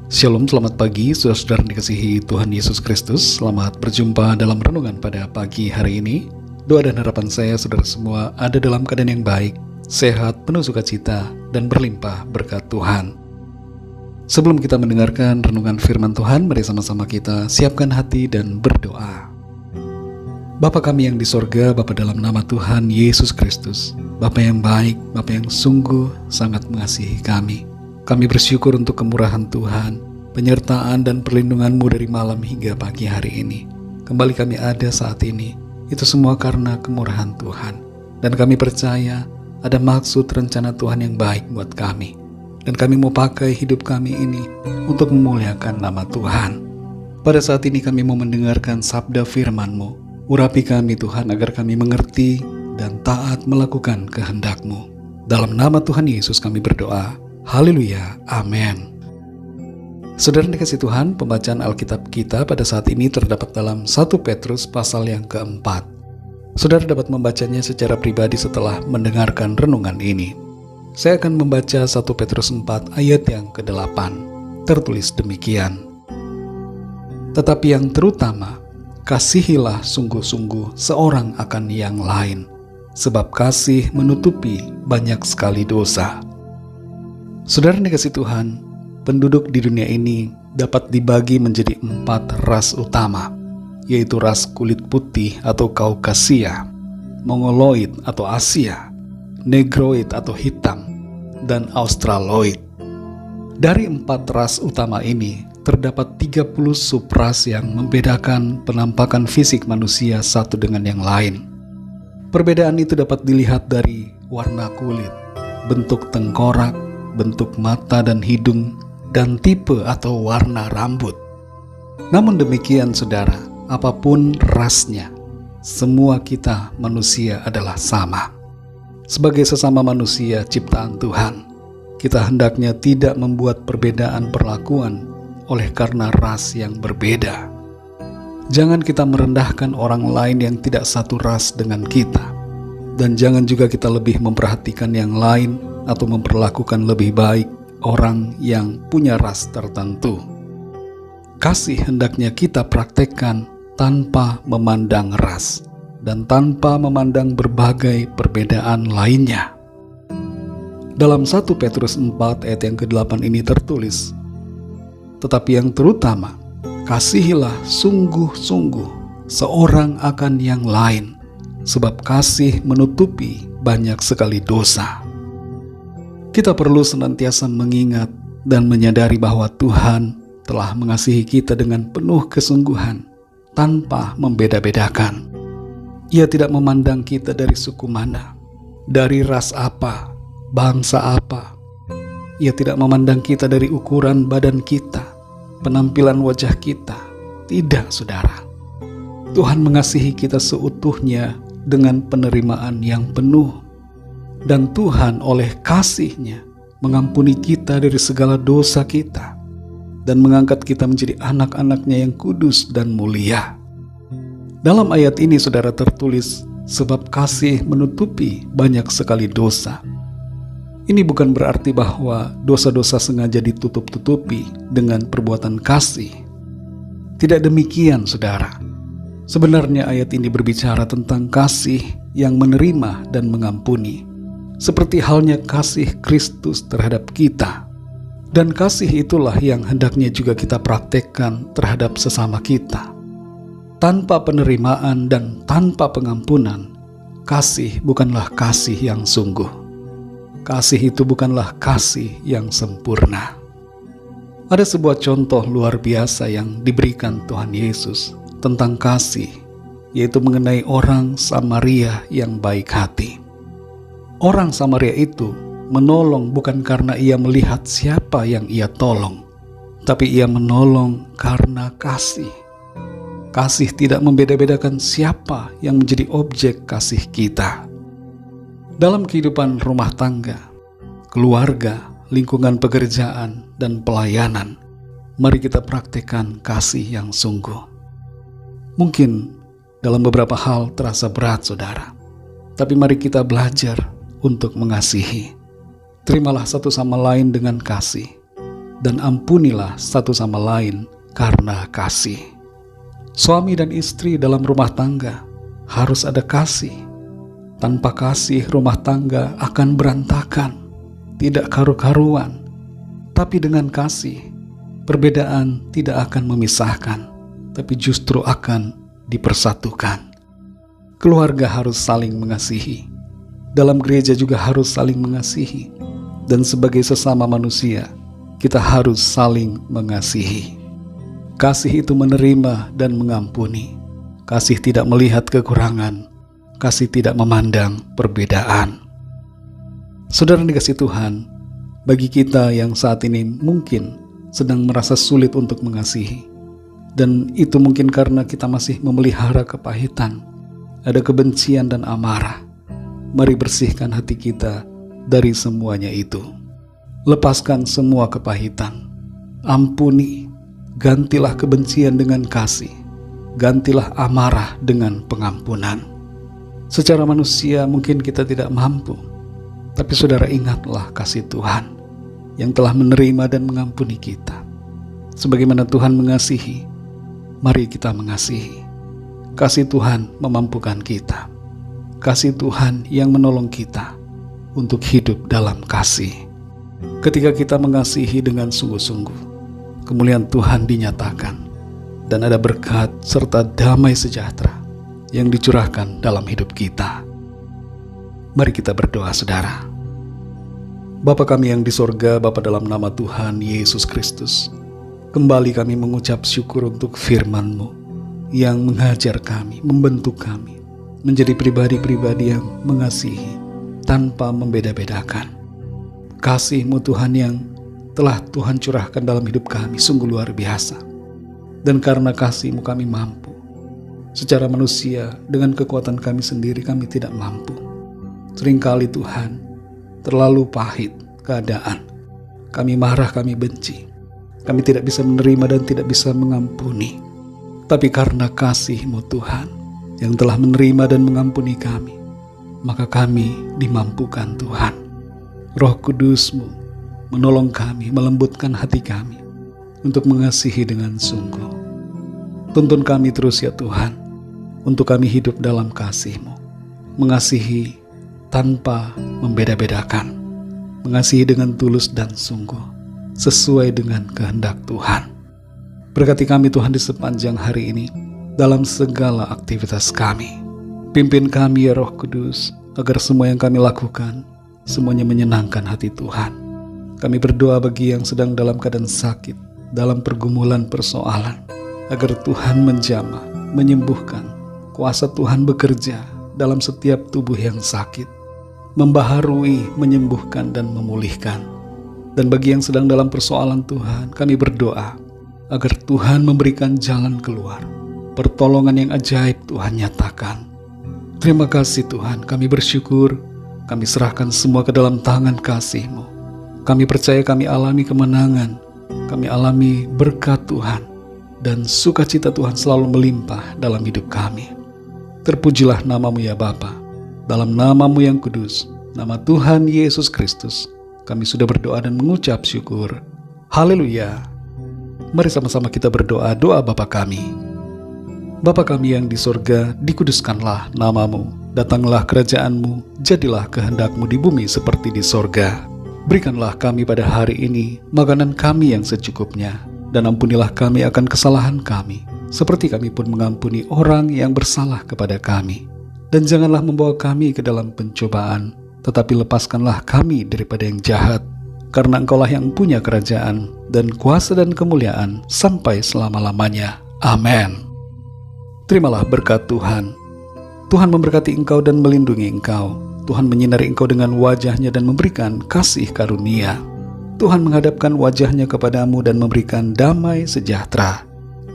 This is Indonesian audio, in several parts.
Shalom, selamat pagi saudara-saudara dikasihi Tuhan Yesus Kristus. Selamat berjumpa dalam renungan pada pagi hari ini. Doa dan harapan saya saudara semua ada dalam keadaan yang baik, sehat, penuh sukacita, dan berlimpah berkat Tuhan. Sebelum kita mendengarkan renungan firman Tuhan, mari sama-sama kita siapkan hati dan berdoa. Bapa kami yang di sorga, Bapa dalam nama Tuhan Yesus Kristus, Bapa yang baik, Bapa yang sungguh sangat mengasihi kami. Kami bersyukur untuk kemurahan Tuhan, penyertaan dan perlindungan-Mu dari malam hingga pagi hari ini. Kembali kami ada saat ini, itu semua karena kemurahan Tuhan. Dan kami percaya ada maksud rencana Tuhan yang baik buat kami. Dan kami mau pakai hidup kami ini untuk memuliakan nama Tuhan. Pada saat ini kami mau mendengarkan sabda firman-Mu. Urapi kami Tuhan agar kami mengerti dan taat melakukan kehendak-Mu. Dalam nama Tuhan Yesus kami berdoa. Haleluya, amin. Saudara dikasih Tuhan, pembacaan Alkitab kita pada saat ini terdapat dalam 1 Petrus pasal yang keempat. Saudara dapat membacanya secara pribadi setelah mendengarkan renungan ini. Saya akan membaca 1 Petrus 4 ayat yang ke-8. Tertulis demikian. Tetapi yang terutama, kasihilah sungguh-sungguh seorang akan yang lain, sebab kasih menutupi banyak sekali dosa. Saudara dikasih Tuhan, penduduk di dunia ini dapat dibagi menjadi 4 ras utama, yaitu ras kulit putih atau Kaukasia, Mongoloid atau Asia, Negroid atau hitam, dan Australoid. Dari 4 ras utama ini, terdapat 30 subras yang membedakan penampakan fisik manusia satu dengan yang lain. Perbedaan itu dapat dilihat dari warna kulit, bentuk tengkorak, bentuk mata dan hidung, dan tipe atau warna rambut. Namun demikian saudara, apapun rasnya, semua kita manusia adalah sama. Sebagai sesama manusia ciptaan Tuhan, kita hendaknya tidak membuat perbedaan perlakuan oleh karena ras yang berbeda. Jangan kita merendahkan orang lain yang tidak satu ras dengan kita, dan jangan juga kita lebih memperhatikan yang lain atau memperlakukan lebih baik orang yang punya ras tertentu. Kasih hendaknya kita praktekkan tanpa memandang ras dan tanpa memandang berbagai perbedaan lainnya. Dalam 1 Petrus 4 ayat yang ke-8 ini tertulis, tetapi yang terutama, kasihilah sungguh-sungguh seorang akan yang lain, sebab kasih menutupi banyak sekali dosa. Kita perlu senantiasa mengingat dan menyadari bahwa Tuhan telah mengasihi kita dengan penuh kesungguhan tanpa membeda-bedakan. Ia tidak memandang kita dari suku mana, dari ras apa, bangsa apa. Ia tidak memandang kita dari ukuran badan kita, penampilan wajah kita. Tidak, saudara. Tuhan mengasihi kita seutuhnya dengan penerimaan yang penuh. Dan Tuhan oleh kasih-Nya mengampuni kita dari segala dosa kita dan mengangkat kita menjadi anak-anak-Nya yang kudus dan mulia. Dalam ayat ini saudara tertulis, sebab kasih menutupi banyak sekali dosa. Ini bukan berarti bahwa dosa-dosa sengaja ditutup-tutupi dengan perbuatan kasih. Tidak demikian saudara. Sebenarnya ayat ini berbicara tentang kasih yang menerima dan mengampuni, seperti halnya kasih Kristus terhadap kita. Dan kasih itulah yang hendaknya juga kita praktekkan terhadap sesama kita. Tanpa penerimaan dan tanpa pengampunan, kasih bukanlah kasih yang sungguh. Kasih itu bukanlah kasih yang sempurna. Ada sebuah contoh luar biasa yang diberikan Tuhan Yesus tentang kasih, yaitu mengenai orang Samaria yang baik hati. Orang Samaria itu menolong bukan karena ia melihat siapa yang ia tolong, tapi ia menolong karena kasih. Kasih tidak membeda-bedakan siapa yang menjadi objek kasih kita. Dalam kehidupan rumah tangga, keluarga, lingkungan pekerjaan, dan pelayanan, mari kita praktekkan kasih yang sungguh. Mungkin dalam beberapa hal terasa berat, saudara, tapi mari kita belajar untuk mengasihi. Terimalah satu sama lain dengan kasih. dan ampunilah satu sama lain karena kasih. Suami dan istri dalam rumah tangga harus ada kasih. Tanpa kasih, rumah tangga akan berantakan, tidak karu-karuan. Tapi dengan kasih, perbedaan tidak akan memisahkan, tapi justru akan dipersatukan. Keluarga harus saling mengasihi. Dalam gereja juga harus saling mengasihi. Dan sebagai sesama manusia, kita harus saling mengasihi. Kasih itu menerima dan mengampuni. Kasih tidak melihat kekurangan. Kasih tidak memandang perbedaan. Saudara dikasih Tuhan, bagi kita yang saat ini mungkin sedang merasa sulit untuk mengasihi, dan itu mungkin karena kita masih memelihara kepahitan, ada kebencian dan amarah. Mari bersihkan hati kita dari semuanya itu. Lepaskan semua kepahitan. Ampuni, gantilah kebencian dengan kasih. Gantilah amarah dengan pengampunan. Secara manusia mungkin kita tidak mampu, tapi saudara ingatlah kasih Tuhan yang telah menerima dan mengampuni kita. Sebagaimana Tuhan mengasihi, mari kita mengasihi. Kasih Tuhan memampukan kita. Kasih Tuhan yang menolong kita untuk hidup dalam kasih. Ketika kita mengasihi dengan sungguh-sungguh, kemuliaan Tuhan dinyatakan dan ada berkat serta damai sejahtera yang dicurahkan dalam hidup kita. Mari kita berdoa, saudara. Bapa kami yang di sorga, Bapa, dalam nama Tuhan Yesus Kristus, kembali kami mengucap syukur untuk firman-Mu yang mengajar kami, membentuk kami menjadi pribadi-pribadi yang mengasihi tanpa membeda-bedakan. Kasih-Mu Tuhan yang telah Tuhan curahkan dalam hidup kami sungguh luar biasa. Dan karena kasih-Mu kami mampu. Secara manusia, dengan kekuatan kami sendiri kami tidak mampu. Seringkali Tuhan, terlalu pahit keadaan. Kami marah, kami benci. Kami tidak bisa menerima dan tidak bisa mengampuni. Tapi karena kasih-Mu Tuhan yang telah menerima dan mengampuni kami, maka kami dimampukan Tuhan. Roh Kudus-Mu menolong kami, melembutkan hati kami untuk mengasihi dengan sungguh. Tuntun kami terus ya Tuhan, untuk kami hidup dalam kasih-Mu, mengasihi tanpa membeda-bedakan, mengasihi dengan tulus dan sungguh, sesuai dengan kehendak Tuhan. Berkati kami Tuhan di sepanjang hari ini, dalam segala aktivitas kami. Pimpin kami ya Roh Kudus, agar semua yang kami lakukan, semuanya menyenangkan hati Tuhan. Kami berdoa bagi yang sedang dalam keadaan sakit, dalam pergumulan persoalan, agar Tuhan menjamah, menyembuhkan. Kuasa Tuhan bekerja dalam setiap tubuh yang sakit, membaharui, menyembuhkan, dan memulihkan. Dan bagi yang sedang dalam persoalan Tuhan, kami berdoa agar Tuhan memberikan jalan keluar. Pertolongan yang ajaib Tuhan nyatakan. Terima kasih Tuhan, kami bersyukur, kami serahkan semua ke dalam tangan kasih-Mu. Kami percaya kami alami kemenangan, kami alami berkat Tuhan, dan sukacita Tuhan selalu melimpah dalam hidup kami. Terpujilah nama-Mu ya Bapa, dalam nama-Mu yang kudus, nama Tuhan Yesus Kristus, kami sudah berdoa dan mengucap syukur. Haleluya. Mari sama-sama kita berdoa doa Bapa kami. Bapa kami yang di sorga, dikuduskanlah nama-Mu, datanglah kerajaan-Mu, jadilah kehendak-Mu di bumi seperti di sorga. Berikanlah kami pada hari ini makanan kami yang secukupnya, dan ampunilah kami akan kesalahan kami, seperti kami pun mengampuni orang yang bersalah kepada kami. Dan janganlah membawa kami ke dalam pencobaan, tetapi lepaskanlah kami daripada yang jahat, karena Engkaulah yang punya kerajaan, dan kuasa dan kemuliaan sampai selama-lamanya. Amin. Terimalah berkat Tuhan. Tuhan memberkati engkau dan melindungi engkau. Tuhan menyinari engkau dengan wajah-Nya dan memberikan kasih karunia. Tuhan menghadapkan wajah-Nya kepadamu dan memberikan damai sejahtera.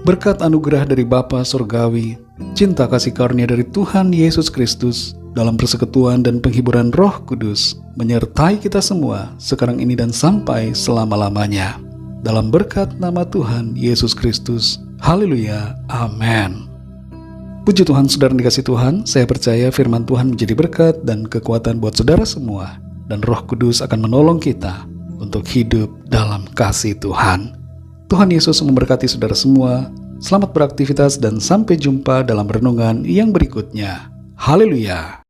Berkat anugerah dari Bapa Surgawi, cinta kasih karunia dari Tuhan Yesus Kristus, dalam persekutuan dan penghiburan Roh Kudus, menyertai kita semua sekarang ini dan sampai selama-lamanya. Dalam berkat nama Tuhan Yesus Kristus. Haleluya. Amin. Puji Tuhan, saudara dikasih Tuhan, saya percaya firman Tuhan menjadi berkat dan kekuatan buat saudara semua, dan Roh Kudus akan menolong kita untuk untuk hidup dalam kasih Tuhan. Tuhan Yesus memberkati saudara semua. Selamat beraktivitas dan sampai jumpa dalam renungan yang berikutnya. Haleluya!